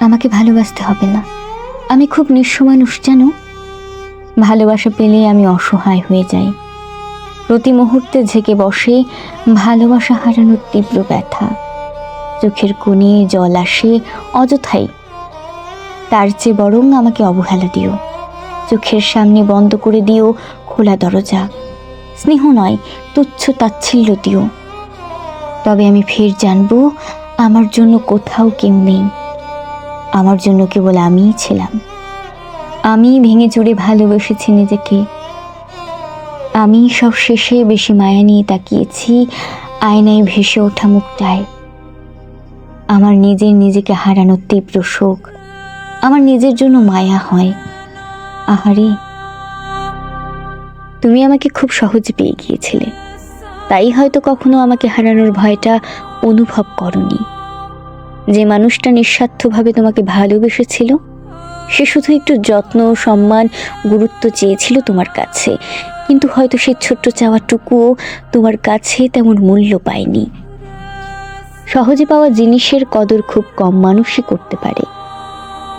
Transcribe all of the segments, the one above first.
আমাকে ভালোবাসতে হবে না। আমি খুব নিঃস্ব মানুষ জানো। ভালোবাসা পেলেই আমি অসহায় হয়ে যাই। প্রতি মুহূর্তে ঝেঁকে বসে ভালোবাসা হারানোর তীব্র ব্যথা। চোখের কোণে জল আসে অযথাই। তার চেয়ে বরং আমাকে অবহেলা দিও। চোখের সামনে বন্ধ করে দিও খোলা দরজা। স্নেহ নয়, তুচ্ছ তাচ্ছিল্য দিও। তবে আমি ফের জানবো আমার জন্য কোথাও কেউ নেই। আমার জন্য কেবল আমিই ছিলাম। আমি ভেঙে চুরে ভালোবেসেছি নিজেকে। আমি সব শেষে বেশি মায়া নিয়ে তাকিয়েছি আয়নায় ভেসে ওঠা মুখটায়। আমার নিজেকে হারানোর তীব্র শোক আমার নিজের জন্য মায়া হয়। আহারে, তুমি আমাকে খুব সহজে পেয়ে গিয়েছিলে, তাই হয়তো কখনো আমাকে হারানোর ভয়টা অনুভব করনি। যে মানুষটা নিঃস্বার্থভাবে তোমাকে ভালোবেসেছিল, সে শুধু একটু যত্ন, সম্মান, গুরুত্ব চেয়েছিল তোমার কাছে, কিন্তু হয়তো সেই ছোট্ট চাওয়াটুকুও তোমার কাছে তেমন মূল্য পায়নি। সহজে পাওয়া জিনিসের কদর খুব কম মানুষই করতে পারে,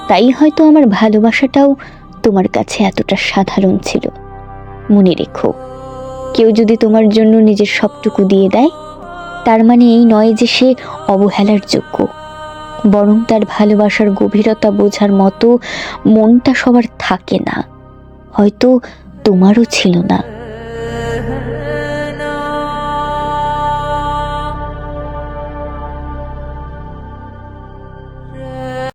তাই হয়তো আমার ভালোবাসাটাও তোমার কাছে এতটা সাধারণ ছিল। মনে রেখো, কেউ যদি তোমার জন্য নিজের সবটুকু দিয়ে দেয়, তার মানে এই নয় যে সে অবহেলার যোগ্য, বরং তার ভালোবাসার গভীরতা বোঝার মতো মনটা সবার থাকে না। হয়তো তোমারও ছিল না।